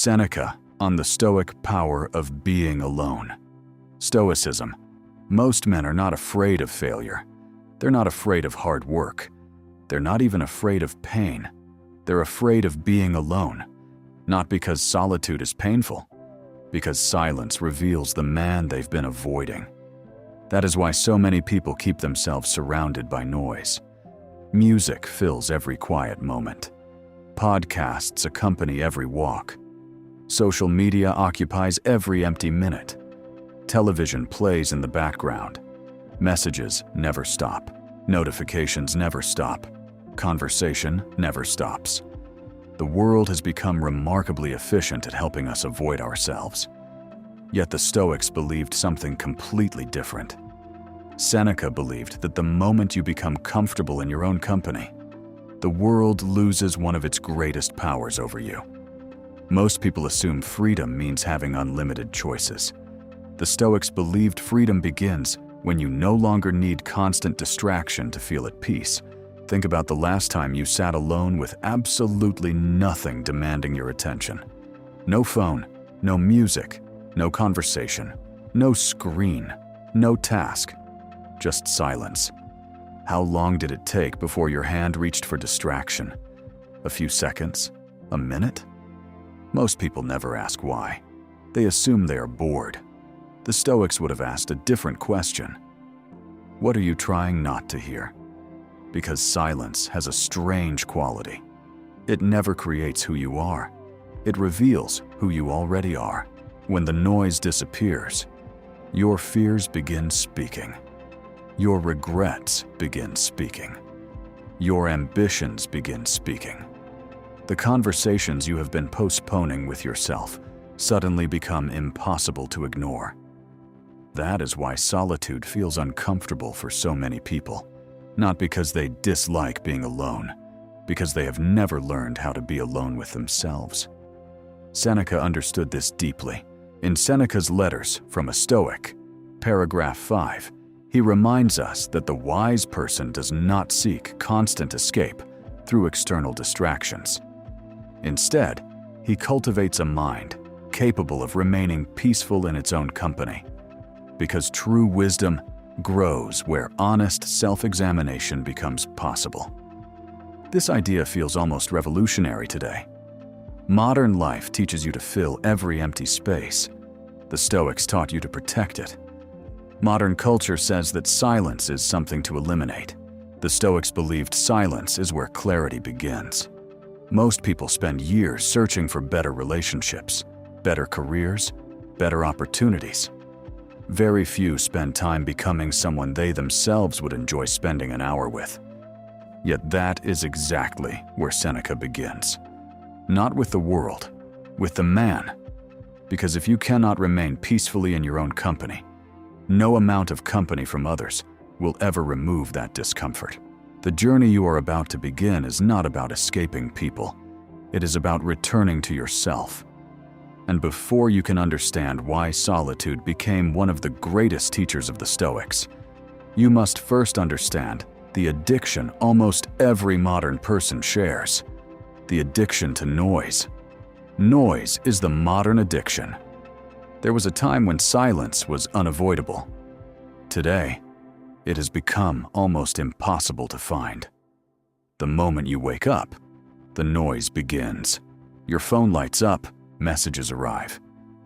Seneca on the Stoic power of being alone. Stoicism. Most men are not afraid of failure. They're not afraid of hard work. They're not even afraid of pain. They're afraid of being alone, not because solitude is painful, because silence reveals the man they've been avoiding. That is why so many people keep themselves surrounded by noise. Music fills every quiet moment. Podcasts accompany every walk. Social media occupies every empty minute. Television plays in the background. Messages never stop. Notifications never stop. Conversation never stops. The world has become remarkably efficient at helping us avoid ourselves. Yet the Stoics believed something completely different. Seneca believed that the moment you become comfortable in your own company, the world loses one of its greatest powers over you. Most people assume freedom means having unlimited choices. The Stoics believed freedom begins when you no longer need constant distraction to feel at peace. Think about the last time you sat alone with absolutely nothing demanding your attention. No phone, no music, no conversation, no screen, no task, just silence. How long did it take before your hand reached for distraction? A few seconds? A minute? Most people never ask why. They assume they are bored. The Stoics would have asked a different question. What are you trying not to hear? Because silence has a strange quality. It never creates who you are. It reveals who you already are. When the noise disappears, your fears begin speaking. Your regrets begin speaking. Your ambitions begin speaking. The conversations you have been postponing with yourself suddenly become impossible to ignore. That is why solitude feels uncomfortable for so many people. Not because they dislike being alone, because they have never learned how to be alone with themselves. Seneca understood this deeply. In Seneca's Letters from a Stoic, paragraph 5, he reminds us that the wise person does not seek constant escape through external distractions. Instead, he cultivates a mind capable of remaining peaceful in its own company. Because true wisdom grows where honest self-examination becomes possible. This idea feels almost revolutionary today. Modern life teaches you to fill every empty space. The Stoics taught you to protect it. Modern culture says that silence is something to eliminate. The Stoics believed silence is where clarity begins. Most people spend years searching for better relationships, better careers, better opportunities. Very few spend time becoming someone they themselves would enjoy spending an hour with. Yet that is exactly where Seneca begins. Not with the world, with the man. Because if you cannot remain peacefully in your own company, no amount of company from others will ever remove that discomfort. The journey you are about to begin is not about escaping people. It is about returning to yourself. And before you can understand why solitude became one of the greatest teachers of the Stoics, you must first understand the addiction almost every modern person shares: the addiction to noise. Noise is the modern addiction. There was a time when silence was unavoidable. Today, it has become almost impossible to find. The moment you wake up, the noise begins. Your phone lights up, messages arrive.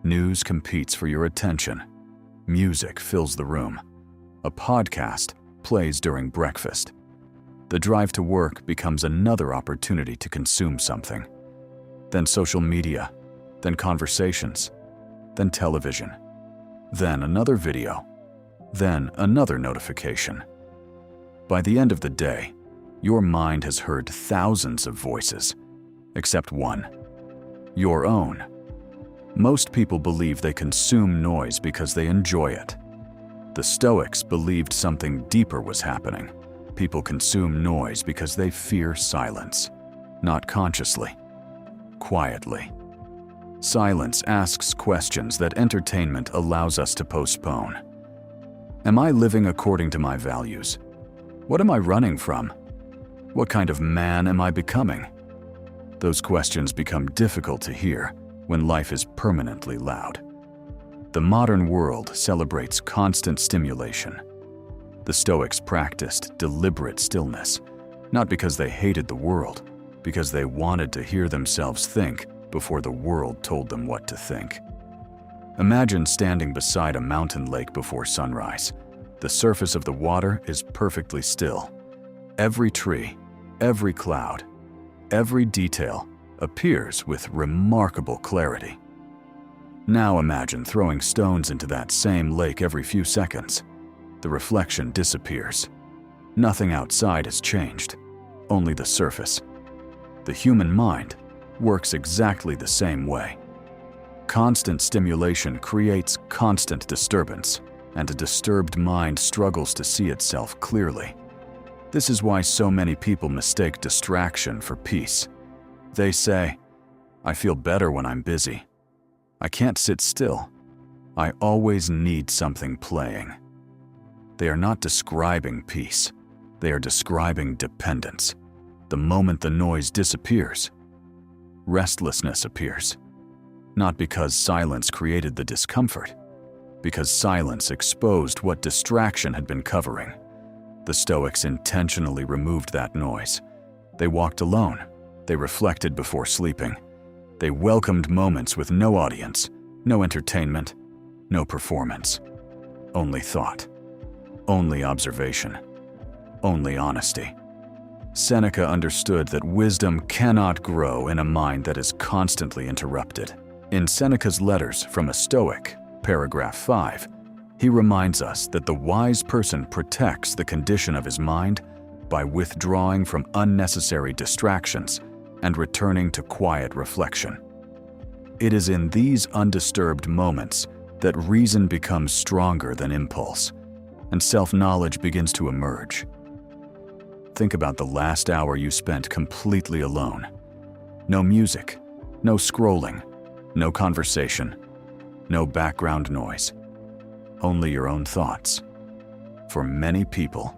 News competes for your attention. Music fills the room. A podcast plays during breakfast. The drive to work becomes another opportunity to consume something. Then social media, then conversations, then television, then another video, then another notification. By the end of the day, your mind has heard thousands of voices, except one: your own. Most people believe they consume noise because they enjoy it. The Stoics believed something deeper was happening. People consume noise because they fear silence, not consciously, quietly. Silence asks questions that entertainment allows us to postpone. Am I living according to my values? What am I running from? What kind of man am I becoming? Those questions become difficult to hear when life is permanently loud. The modern world celebrates constant stimulation. The Stoics practiced deliberate stillness, not because they hated the world, because they wanted to hear themselves think before the world told them what to think. Imagine standing beside a mountain lake before sunrise. The surface of the water is perfectly still. Every tree, every cloud, every detail appears with remarkable clarity. Now imagine throwing stones into that same lake every few seconds. The reflection disappears. Nothing outside has changed, only the surface. The human mind works exactly the same way. Constant stimulation creates constant disturbance, and a disturbed mind struggles to see itself clearly. This is why so many people mistake distraction for peace. They say, "I feel better when I'm busy. I can't sit still. I always need something playing." They are not describing peace. They are describing dependence. The moment the noise disappears, restlessness appears. Not because silence created the discomfort, because silence exposed what distraction had been covering. The Stoics intentionally removed that noise. They walked alone. They reflected before sleeping. They welcomed moments with no audience, no entertainment, no performance. Only thought. Only observation. Only honesty. Seneca understood that wisdom cannot grow in a mind that is constantly interrupted. In Seneca's Letters from a Stoic, paragraph 5, he reminds us that the wise person protects the condition of his mind by withdrawing from unnecessary distractions and returning to quiet reflection. It is in these undisturbed moments that reason becomes stronger than impulse, and self-knowledge begins to emerge. Think about the last hour you spent completely alone. No music, no scrolling, no conversation, no background noise. Only your own thoughts. For many people,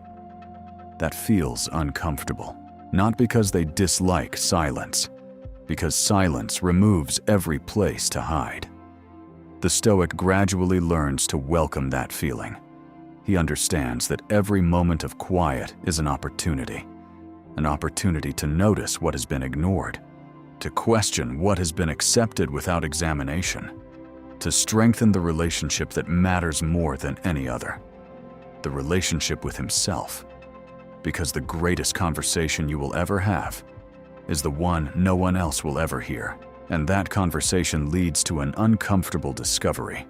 that feels uncomfortable, not because they dislike silence, because silence removes every place to hide. The Stoic gradually learns to welcome that feeling. He understands that every moment of quiet is an opportunity to notice what has been ignored, to question what has been accepted without examination, to strengthen the relationship that matters more than any other, the relationship with himself. Because the greatest conversation you will ever have is the one no one else will ever hear, and that conversation leads to an uncomfortable discovery.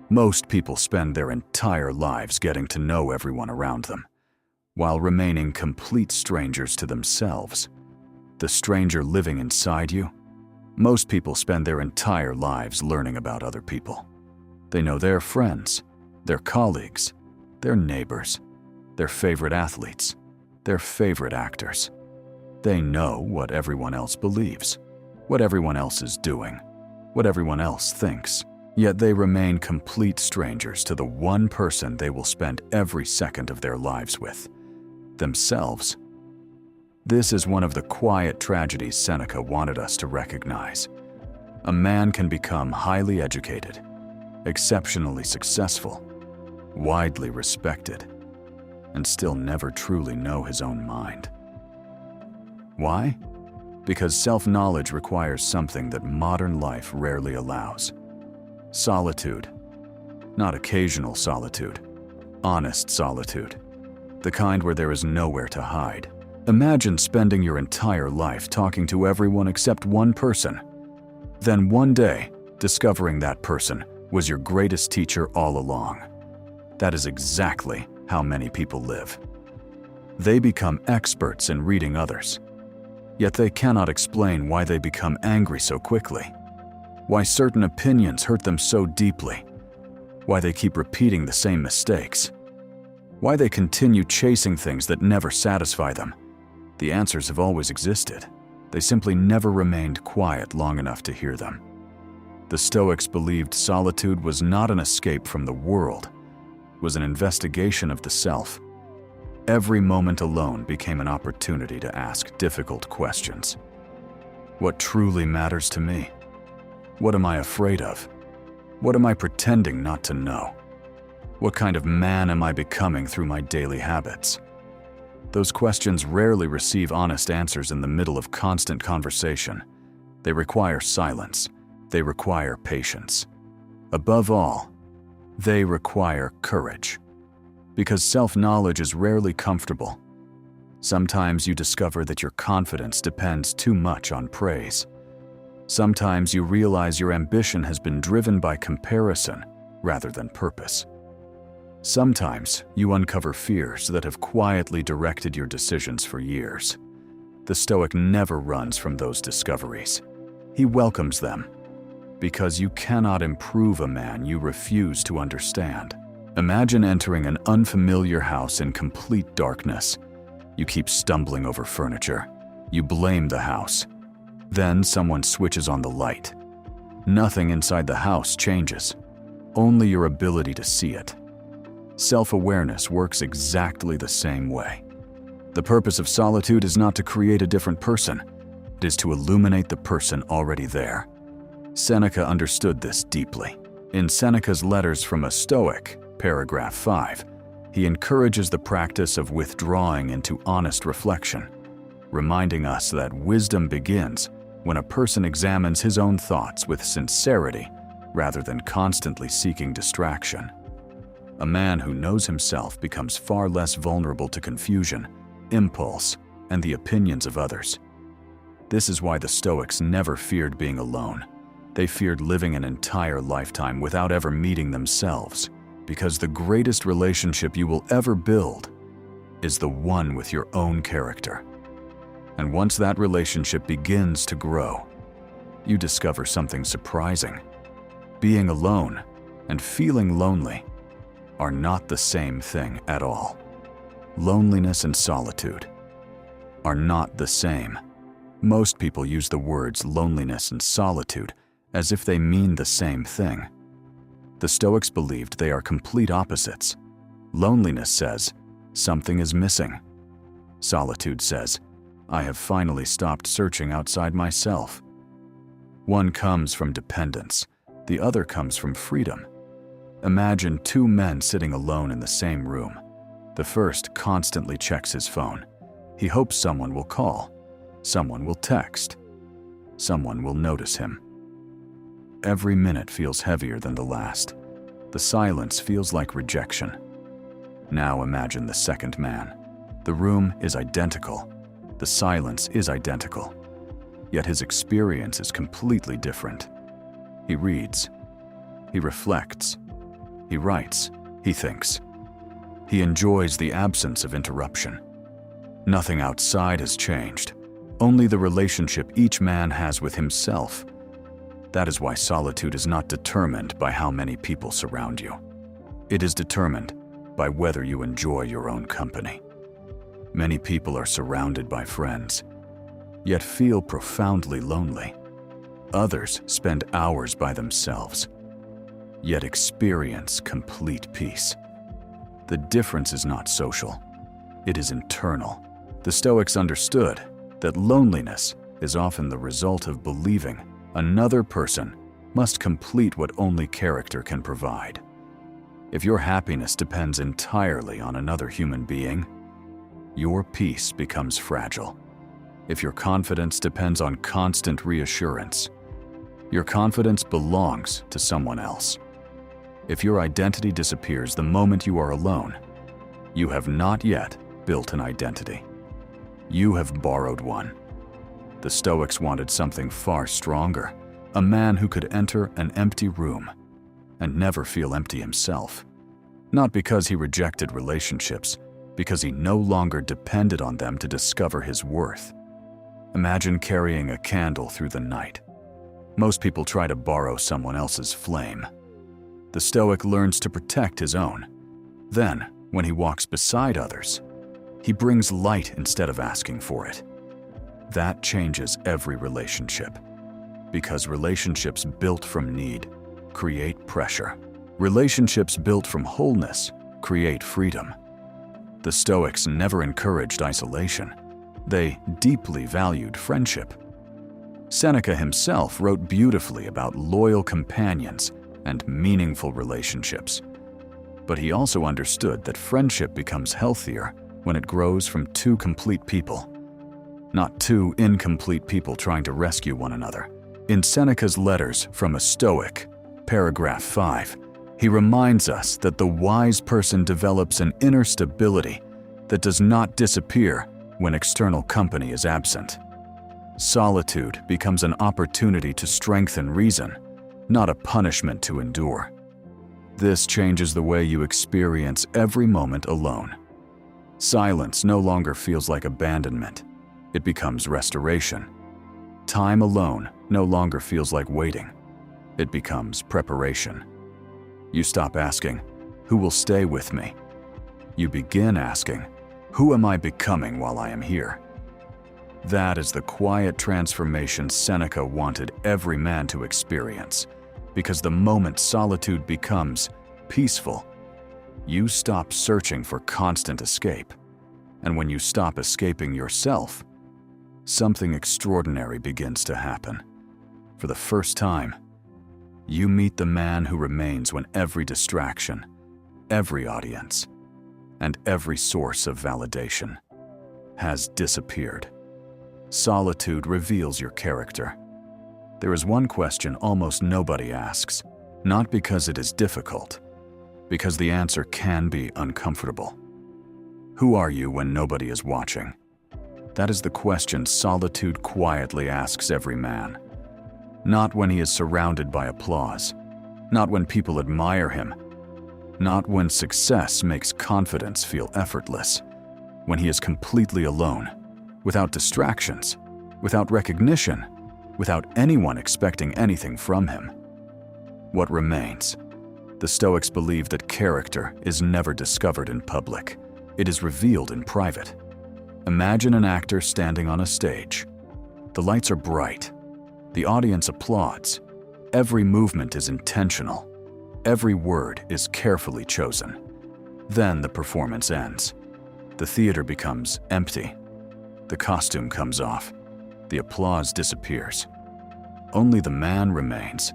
Most people spend their entire lives getting to know everyone around them, while remaining complete strangers to themselves. The stranger living inside you? Most people spend their entire lives learning about other people. They know their friends, their colleagues, their neighbors, their favorite athletes, their favorite actors. They know what everyone else believes, what everyone else is doing, what everyone else thinks. Yet they remain complete strangers to the one person they will spend every second of their lives with, themselves. This is one of the quiet tragedies Seneca wanted us to recognize. A man can become highly educated, exceptionally successful, widely respected, and still never truly know his own mind. Why? Because self-knowledge requires something that modern life rarely allows. Solitude. Not occasional solitude. Honest solitude. The kind where there is nowhere to hide. Imagine spending your entire life talking to everyone except one person. Then one day, discovering that person was your greatest teacher all along. That is exactly how many people live. They become experts in reading others. Yet they cannot explain why they become angry so quickly. Why certain opinions hurt them so deeply, why they keep repeating the same mistakes, why they continue chasing things that never satisfy them. The answers have always existed. They simply never remained quiet long enough to hear them. The Stoics believed solitude was not an escape from the world, it was an investigation of the self. Every moment alone became an opportunity to ask difficult questions. What truly matters to me? What am I afraid of? What am I pretending not to know? What kind of man am I becoming through my daily habits? Those questions rarely receive honest answers in the middle of constant conversation. They require silence. They require patience. Above all, they require courage. Because self-knowledge is rarely comfortable. Sometimes you discover that your confidence depends too much on praise. Sometimes you realize your ambition has been driven by comparison rather than purpose. Sometimes you uncover fears that have quietly directed your decisions for years. The Stoic never runs from those discoveries. He welcomes them, because you cannot improve a man you refuse to understand. Imagine entering an unfamiliar house in complete darkness. You keep stumbling over furniture. You blame the house. Then someone switches on the light. Nothing inside the house changes, only your ability to see it. Self-awareness works exactly the same way. The purpose of solitude is not to create a different person. It is to illuminate the person already there. Seneca understood this deeply. In Seneca's Letters from a Stoic, paragraph 5, he encourages the practice of withdrawing into honest reflection, reminding us that wisdom begins when a person examines his own thoughts with sincerity rather than constantly seeking distraction. A man who knows himself becomes far less vulnerable to confusion, impulse, and the opinions of others. This is why the Stoics never feared being alone. They feared living an entire lifetime without ever meeting themselves, because the greatest relationship you will ever build is the one with your own character. And once that relationship begins to grow, you discover something surprising. Being alone and feeling lonely are not the same thing at all. Loneliness and solitude are not the same. Most people use the words loneliness and solitude as if they mean the same thing. The Stoics believed they are complete opposites. Loneliness says, something is missing. Solitude says, I have finally stopped searching outside myself. One comes from dependence, the other comes from freedom. Imagine two men sitting alone in the same room. The first constantly checks his phone. He hopes someone will call, someone will text, someone will notice him. Every minute feels heavier than the last. The silence feels like rejection. Now imagine the second man. The room is identical. The silence is identical. Yet his experience is completely different. He reads. He reflects. He writes. He thinks. He enjoys the absence of interruption. Nothing outside has changed. Only the relationship each man has with himself. That is why solitude is not determined by how many people surround you. It is determined by whether you enjoy your own company. Many people are surrounded by friends, yet feel profoundly lonely. Others spend hours by themselves, yet experience complete peace. The difference is not social, it is internal. The Stoics understood that loneliness is often the result of believing another person must complete what only character can provide. If your happiness depends entirely on another human being, your peace becomes fragile. If your confidence depends on constant reassurance, your confidence belongs to someone else. If your identity disappears the moment you are alone, you have not yet built an identity. You have borrowed one. The Stoics wanted something far stronger, a man who could enter an empty room and never feel empty himself. Not because he rejected relationships, because he no longer depended on them to discover his worth. Imagine carrying a candle through the night. Most people try to borrow someone else's flame. The Stoic learns to protect his own. Then, when he walks beside others, he brings light instead of asking for it. That changes every relationship, because relationships built from need create pressure. Relationships built from wholeness create freedom. The Stoics never encouraged isolation. They deeply valued friendship. Seneca himself wrote beautifully about loyal companions and meaningful relationships. But he also understood that friendship becomes healthier when it grows from two complete people, not two incomplete people trying to rescue one another. In Seneca's Letters from a Stoic, paragraph 5, he reminds us that the wise person develops an inner stability that does not disappear when external company is absent. Solitude becomes an opportunity to strengthen reason, not a punishment to endure. This changes the way you experience every moment alone. Silence no longer feels like abandonment. It becomes restoration. Time alone no longer feels like waiting. It becomes preparation. You stop asking, "Who will stay with me?" You begin asking, "Who am I becoming while I am here?" That is the quiet transformation Seneca wanted every man to experience, because the moment solitude becomes peaceful, you stop searching for constant escape. And when you stop escaping yourself, something extraordinary begins to happen. For the first time, you meet the man who remains when every distraction, every audience, and every source of validation has disappeared. Solitude reveals your character. There is one question almost nobody asks, not because it is difficult, because the answer can be uncomfortable. Who are you when nobody is watching? That is the question solitude quietly asks every man. Not when he is surrounded by applause, not when people admire him, not when success makes confidence feel effortless, when he is completely alone, without distractions, without recognition, without anyone expecting anything from him. What remains? The Stoics believe that character is never discovered in public. It is revealed in private. Imagine an actor standing on a stage. The lights are bright. The audience applauds. Every movement is intentional. Every word is carefully chosen. Then the performance ends. The theater becomes empty. The costume comes off. The applause disappears. Only the man remains.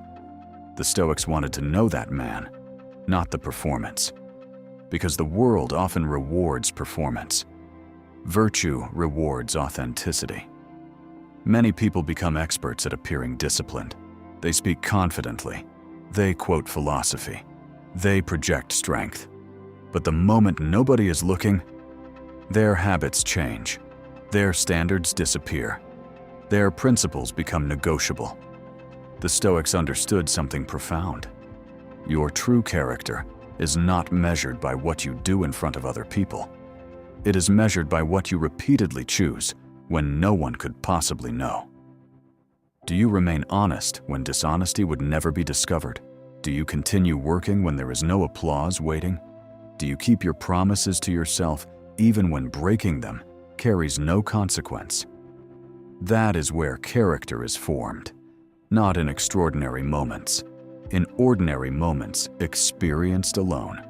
The Stoics wanted to know that man, not the performance. Because the world often rewards performance. Virtue rewards authenticity. Many people become experts at appearing disciplined. They speak confidently. They quote philosophy. They project strength. But the moment nobody is looking, their habits change. Their standards disappear. Their principles become negotiable. The Stoics understood something profound. Your true character is not measured by what you do in front of other people. It is measured by what you repeatedly choose when no one could possibly know. Do you remain honest when dishonesty would never be discovered? Do you continue working when there is no applause waiting? Do you keep your promises to yourself even when breaking them carries no consequence? That is where character is formed, not in extraordinary moments, in ordinary moments experienced alone.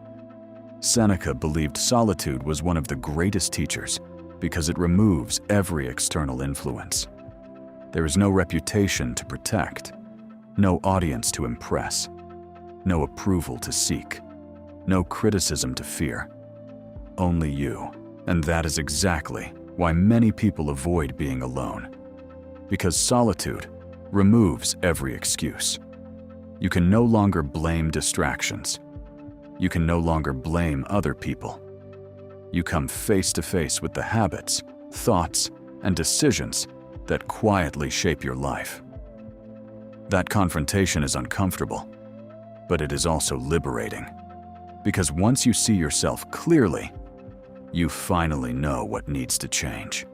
Seneca believed solitude was one of the greatest teachers because it removes every external influence. There is no reputation to protect, no audience to impress, no approval to seek, no criticism to fear. Only you. And that is exactly why many people avoid being alone. Because solitude removes every excuse. You can no longer blame distractions. You can no longer blame other people. You come face to face with the habits, thoughts, and decisions that quietly shape your life. That confrontation is uncomfortable, but it is also liberating. Because once you see yourself clearly, you finally know what needs to change.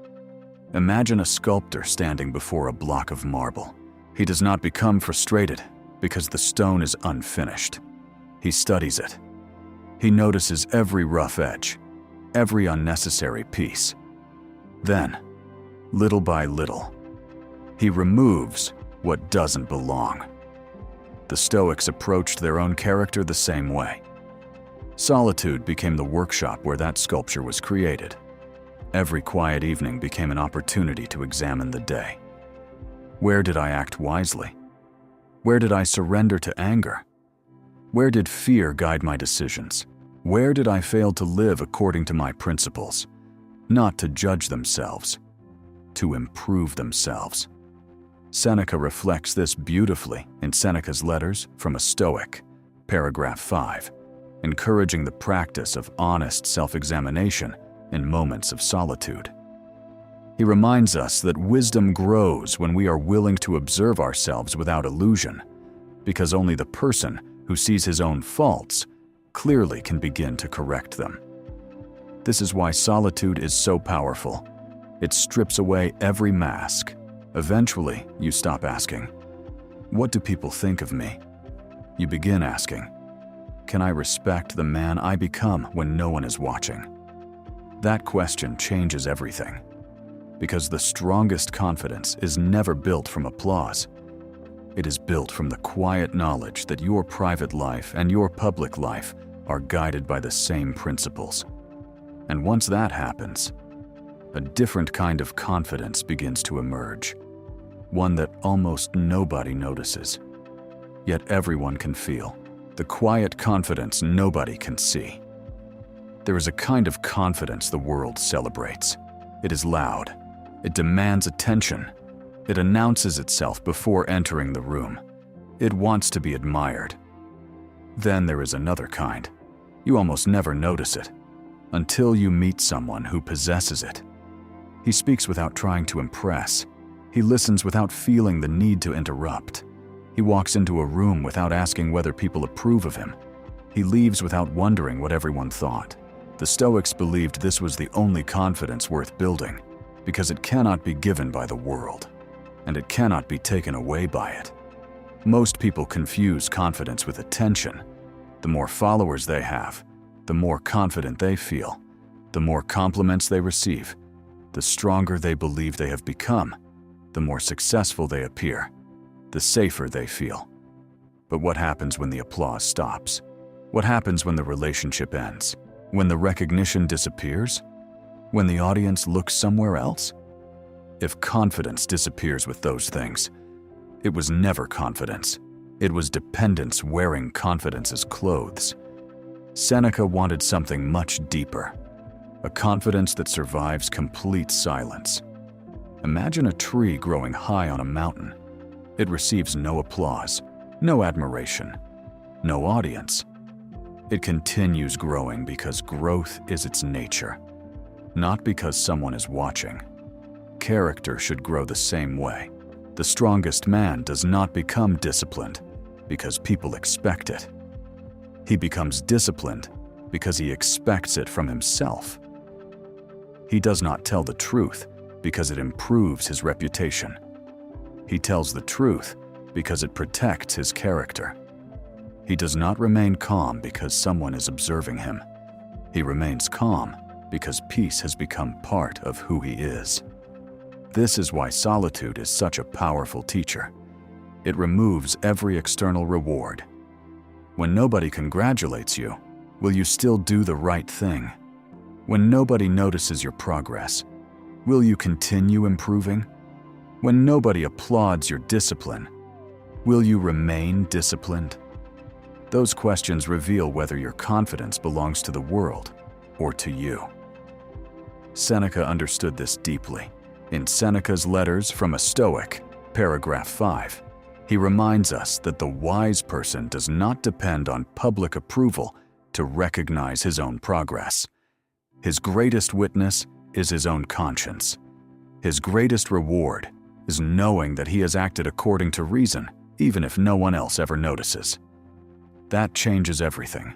Imagine a sculptor standing before a block of marble. He does not become frustrated because the stone is unfinished. He studies it. He notices every rough edge, every unnecessary piece. Then, little by little, he removes what doesn't belong. The Stoics approached their own character the same way. Solitude became the workshop where that sculpture was created. Every quiet evening became an opportunity to examine the day. Where did I act wisely? Where did I surrender to anger? Where did fear guide my decisions? Where did I fail to live according to my principles? Not to judge themselves, to improve themselves. Seneca reflects this beautifully in Seneca's Letters from a Stoic, paragraph 5, encouraging the practice of honest self-examination in moments of solitude. He reminds us that wisdom grows when we are willing to observe ourselves without illusion, because only the person who sees his own faults clearly can begin to correct them. This is why solitude is so powerful. It strips away every mask. Eventually, you stop asking, "What do people think of me?" You begin asking, "Can I respect the man I become when no one is watching?" That question changes everything, because the strongest confidence is never built from applause. It is built from the quiet knowledge that your private life and your public life are guided by the same principles. And once that happens, a different kind of confidence begins to emerge, one that almost nobody notices, yet everyone can feel, the quiet confidence nobody can see. There is a kind of confidence the world celebrates. It is loud. It demands attention. It announces itself before entering the room. It wants to be admired. Then there is another kind. You almost never notice it, until you meet someone who possesses it. He speaks without trying to impress. He listens without feeling the need to interrupt. He walks into a room without asking whether people approve of him. He leaves without wondering what everyone thought. The Stoics believed this was the only confidence worth building, because it cannot be given by the world, and it cannot be taken away by it. Most people confuse confidence with attention. The more followers they have, the more confident they feel, the more compliments they receive, the stronger they believe they have become, the more successful they appear, the safer they feel. But what happens when the applause stops? What happens when the relationship ends? When the recognition disappears? When the audience looks somewhere else? If confidence disappears with those things, it was never confidence. It was dependence wearing confidence as clothes. Seneca wanted something much deeper, a confidence that survives complete silence. Imagine a tree growing high on a mountain. It receives no applause, no admiration, no audience. It continues growing because growth is its nature, not because someone is watching. Character should grow the same way. The strongest man does not become disciplined because people expect it. He becomes disciplined because he expects it from himself. He does not tell the truth because it improves his reputation. He tells the truth because it protects his character. He does not remain calm because someone is observing him. He remains calm because peace has become part of who he is. This is why solitude is such a powerful teacher. It removes every external reward. When nobody congratulates you, will you still do the right thing? When nobody notices your progress, will you continue improving? When nobody applauds your discipline, will you remain disciplined? Those questions reveal whether your confidence belongs to the world or to you. Seneca understood this deeply. In Seneca's Letters from a Stoic, paragraph 5, he reminds us that the wise person does not depend on public approval to recognize his own progress. His greatest witness is his own conscience. His greatest reward is knowing that he has acted according to reason, even if no one else ever notices. That changes everything.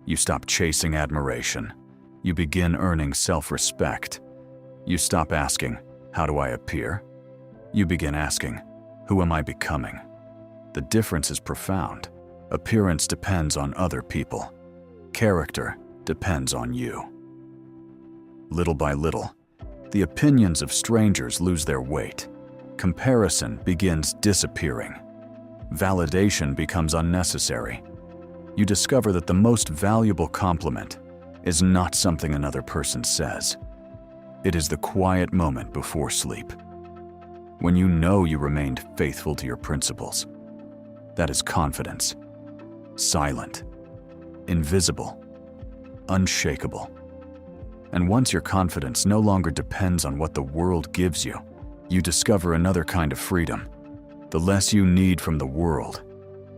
You stop chasing admiration. You begin earning self-respect. You stop asking, "How do I appear?" You begin asking, "Who am I becoming?" The difference is profound. Appearance depends on other people. Character depends on you. Little by little, the opinions of strangers lose their weight. Comparison begins disappearing. Validation becomes unnecessary. You discover that the most valuable compliment is not something another person says. It is the quiet moment before sleep. when you know you remained faithful to your principles. That is confidence. Silent, invisible, unshakable. And once your confidence no longer depends on what the world gives you, you discover another kind of freedom. The less you need from the world,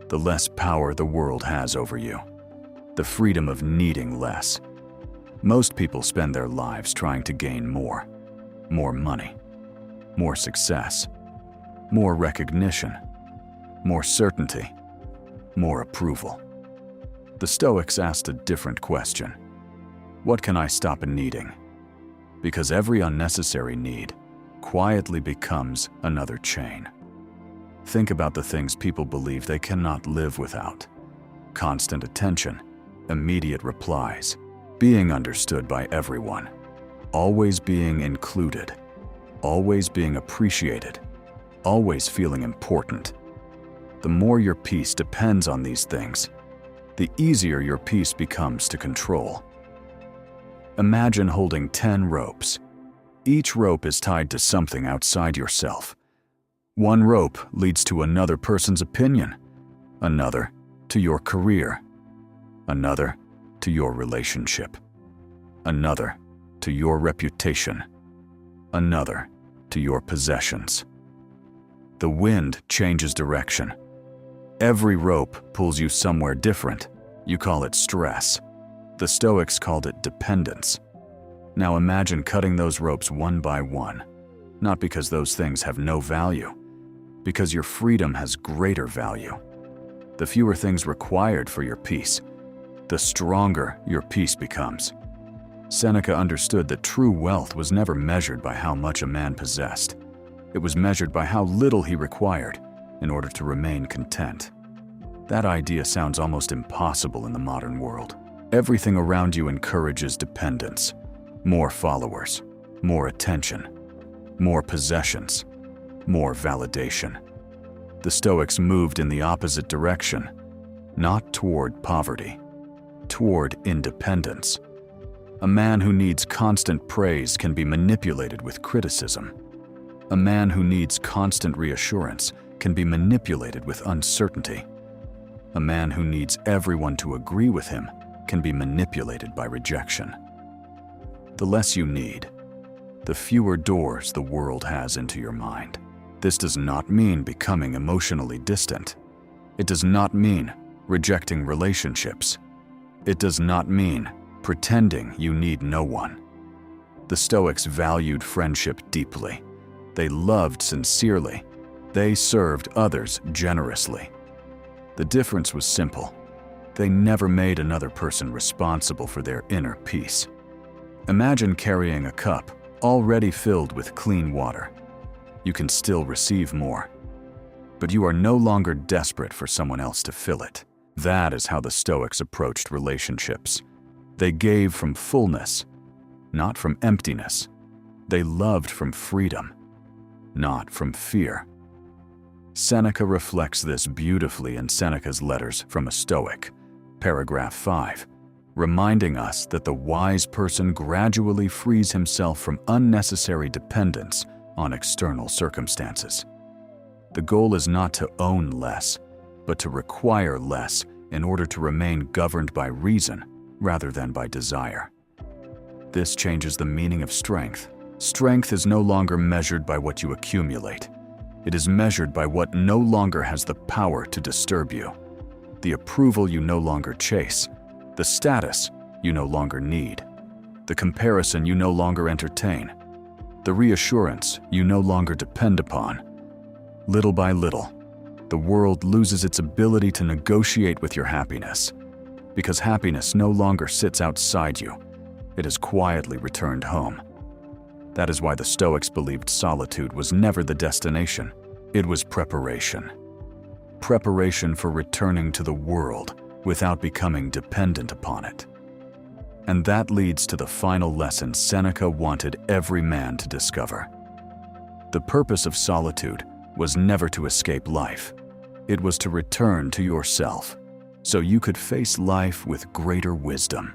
the less power the world has over you. The freedom of needing less. Most people spend their lives trying to gain more. More money, more success, more recognition, more certainty, more approval. The Stoics asked a different question. What can I stop needing? Because every unnecessary need quietly becomes another chain. Think about the things people believe they cannot live without. Constant attention, immediate replies, being understood by everyone, always being included, always being appreciated, always feeling important. The more your peace depends on these things, the easier your peace becomes to control. Imagine holding 10 ropes. Each rope is tied to something outside yourself. One rope leads to another person's opinion, another to your career, another to your relationship, another to your reputation, another to your possessions. The wind changes direction. Every rope pulls you somewhere different. You call it stress. The Stoics called it dependence. Now imagine cutting those ropes one by one, not because those things have no value, because your freedom has greater value. The fewer things required for your peace, the stronger your peace becomes. Seneca understood that true wealth was never measured by how much a man possessed. It was measured by how little he required in order to remain content. That idea sounds almost impossible in the modern world. Everything around you encourages dependence. More followers, more attention, more possessions, more validation. The Stoics moved in the opposite direction, not toward poverty, toward independence. A man who needs constant praise can be manipulated with criticism. A man who needs constant reassurance can be manipulated with uncertainty. A man who needs everyone to agree with him can be manipulated by rejection. The less you need, the fewer doors the world has into your mind. This does not mean becoming emotionally distant. It does not mean rejecting relationships. It does not mean pretending you need no one. The Stoics valued friendship deeply. They loved sincerely. They served others generously. The difference was simple. They never made another person responsible for their inner peace. Imagine carrying a cup already filled with clean water. You can still receive more, but you are no longer desperate for someone else to fill it. That is how the Stoics approached relationships. They gave from fullness, not from emptiness. They loved from freedom, not from fear. Seneca reflects this beautifully in Seneca's Letters from a Stoic, paragraph 5, reminding us that the wise person gradually frees himself from unnecessary dependence on external circumstances. The goal is not to own less, but to require less in order to remain governed by reason rather than by desire. This changes the meaning of strength. Strength is no longer measured by what you accumulate. It is measured by what no longer has the power to disturb you. The approval you no longer chase, the status you no longer need, the comparison you no longer entertain, the reassurance you no longer depend upon. Little by little, the world loses its ability to negotiate with your happiness, because happiness no longer sits outside you. It has quietly returned home. That is why the Stoics believed solitude was never the destination. It was preparation. Preparation for returning to the world without becoming dependent upon it. And that leads to the final lesson Seneca wanted every man to discover. The purpose of solitude was never to escape life. It was to return to yourself, so you could face life with greater wisdom.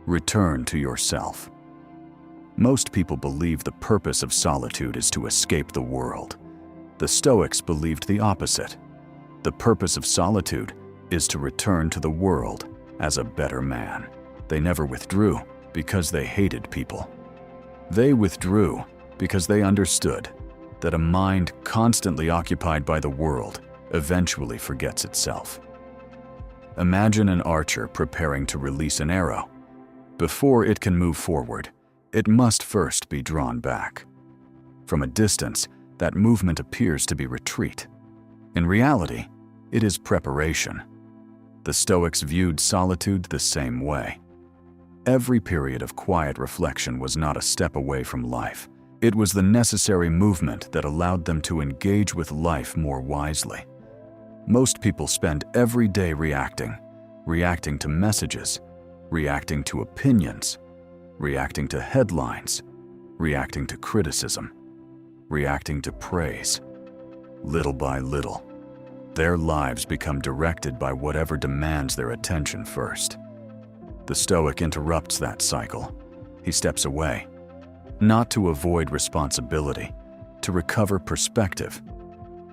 Return to yourself. Most people believe the purpose of solitude is to escape the world. The Stoics believed the opposite. The purpose of solitude is to return to the world as a better man. They never withdrew because they hated people. They withdrew because they understood that a mind constantly occupied by the world eventually forgets itself. Imagine an archer preparing to release an arrow. Before it can move forward, it must first be drawn back. From a distance, that movement appears to be retreat. In reality, it is preparation. The Stoics viewed solitude the same way. Every period of quiet reflection was not a step away from life. It was the necessary movement that allowed them to engage with life more wisely. Most people spend every day reacting to messages, reacting to opinions, reacting to headlines, reacting to criticism, reacting to praise. Little by little, their lives become directed by whatever demands their attention first. The Stoic interrupts that cycle. He steps away, not to avoid responsibility, to recover perspective,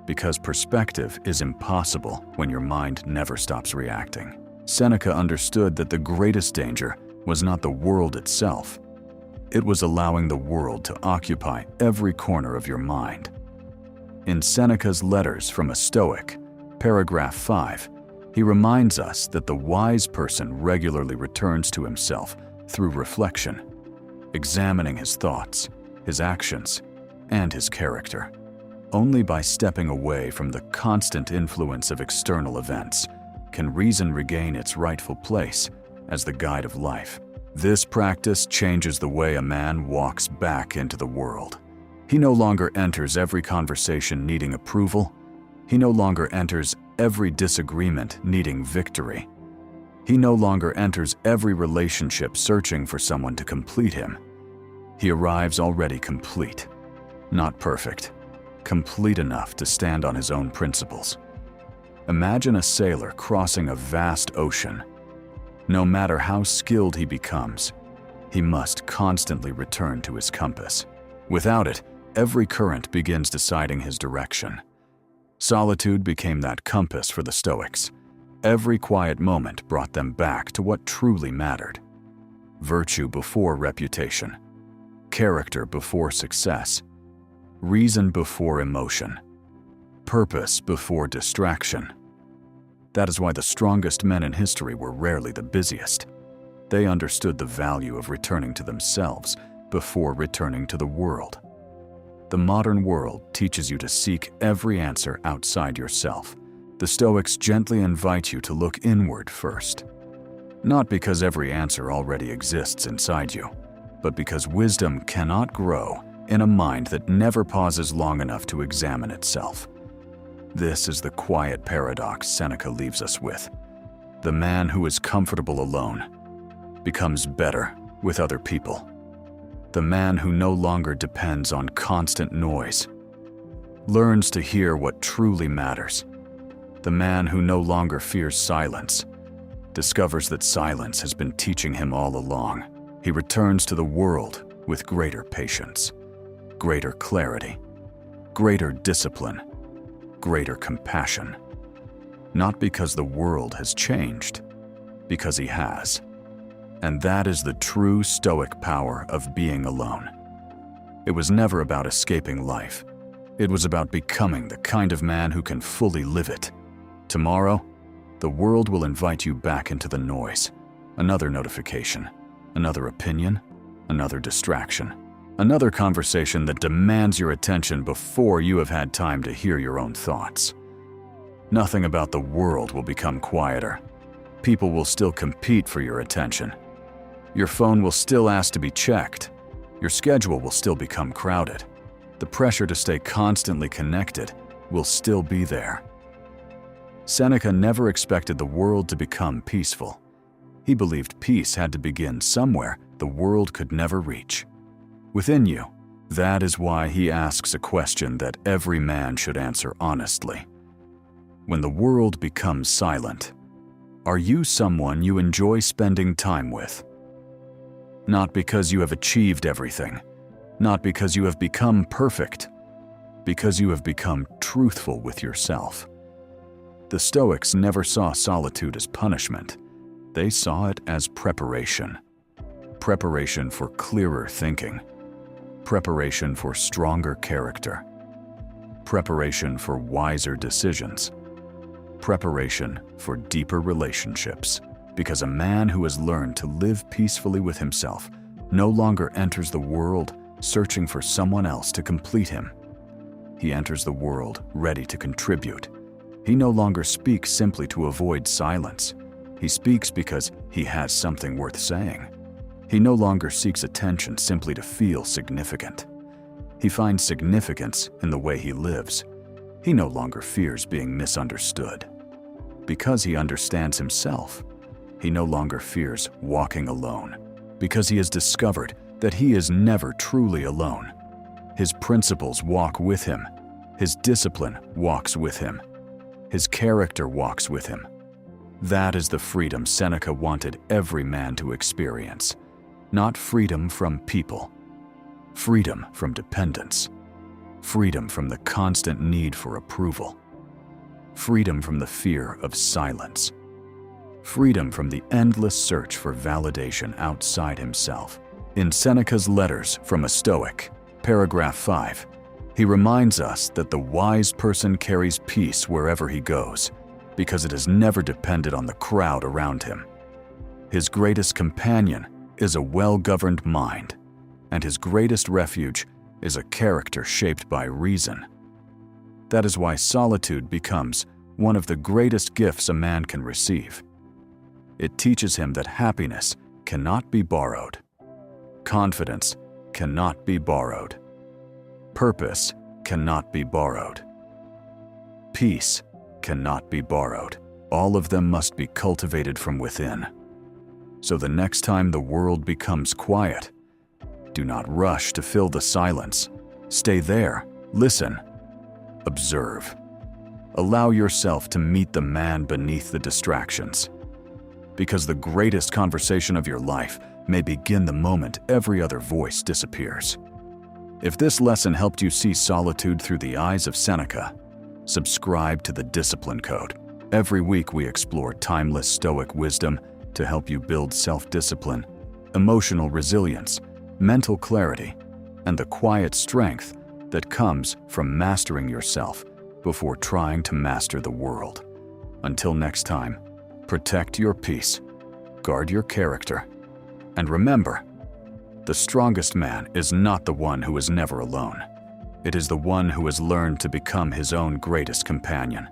because perspective is impossible when your mind never stops reacting. Seneca understood that the greatest danger was not the world itself. It was allowing the world to occupy every corner of your mind. In Seneca's Letters from a Stoic, paragraph 5, he reminds us that the wise person regularly returns to himself through reflection, examining his thoughts, his actions, and his character. Only by stepping away from the constant influence of external events can reason regain its rightful place as the guide of life. This practice changes the way a man walks back into the world. He no longer enters every conversation needing approval. He no longer enters every disagreement needing victory. He no longer enters every relationship searching for someone to complete him. He arrives already complete, not perfect, complete enough to stand on his own principles. Imagine a sailor crossing a vast ocean. No matter how skilled he becomes, he must constantly return to his compass. Without it, every current begins deciding his direction. Solitude became that compass for the Stoics. Every quiet moment brought them back to what truly mattered. Virtue before reputation, character before success, reason before emotion, purpose before distraction. That is why the strongest men in history were rarely the busiest. They understood the value of returning to themselves before returning to the world. The modern world teaches you to seek every answer outside yourself. The Stoics gently invite you to look inward first. Not because every answer already exists inside you, but because wisdom cannot grow in a mind that never pauses long enough to examine itself. This is the quiet paradox Seneca leaves us with. The man who is comfortable alone becomes better with other people. The man who no longer depends on constant noise learns to hear what truly matters. The man who no longer fears silence discovers that silence has been teaching him all along. He returns to the world with greater patience, greater clarity, greater discipline, greater compassion. Not because the world has changed, because he has. And that is the true Stoic power of being alone. It was never about escaping life. It was about becoming the kind of man who can fully live it. Tomorrow, the world will invite you back into the noise. Another notification, another opinion, another distraction, another conversation that demands your attention before you have had time to hear your own thoughts. Nothing about the world will become quieter. People will still compete for your attention. Your phone will still ask to be checked. Your schedule will still become crowded. The pressure to stay constantly connected will still be there. Seneca never expected the world to become peaceful. He believed peace had to begin somewhere the world could never reach. Within you. That is why he asks a question that every man should answer honestly. When the world becomes silent, are you someone you enjoy spending time with? Not because you have achieved everything, not because you have become perfect, because you have become truthful with yourself. The Stoics never saw solitude as punishment. They saw it as preparation. Preparation for clearer thinking. Preparation for stronger character. Preparation for wiser decisions. Preparation for deeper relationships. Because a man who has learned to live peacefully with himself no longer enters the world searching for someone else to complete him. He enters the world ready to contribute. He no longer speaks simply to avoid silence. He speaks because he has something worth saying. He no longer seeks attention simply to feel significant. He finds significance in the way he lives. He no longer fears being misunderstood. Because he understands himself, he no longer fears walking alone. Because he has discovered that he is never truly alone. His principles walk with him. His discipline walks with him. His character walks with him. That is the freedom Seneca wanted every man to experience. Not freedom from people. Freedom from dependence. Freedom from the constant need for approval. Freedom from the fear of silence. Freedom from the endless search for validation outside himself. In Seneca's Letters from a Stoic, paragraph 5, he reminds us that the wise person carries peace wherever he goes, because it has never depended on the crowd around him. His greatest companion is a well-governed mind, and his greatest refuge is a character shaped by reason. That is why solitude becomes one of the greatest gifts a man can receive. It teaches him that happiness cannot be borrowed. Confidence cannot be borrowed. Purpose cannot be borrowed. Peace cannot be borrowed. All of them must be cultivated from within. So the next time the world becomes quiet, do not rush to fill the silence. Stay there, listen, observe. Allow yourself to meet the man beneath the distractions. Because the greatest conversation of your life may begin the moment every other voice disappears. If this lesson helped you see solitude through the eyes of Seneca, subscribe to the Discipline Code. Every week we explore timeless Stoic wisdom to help you build self-discipline, emotional resilience, mental clarity, and the quiet strength that comes from mastering yourself before trying to master the world. Until next time, protect your peace, guard your character, and remember, the strongest man is not the one who is never alone. It is the one who has learned to become his own greatest companion.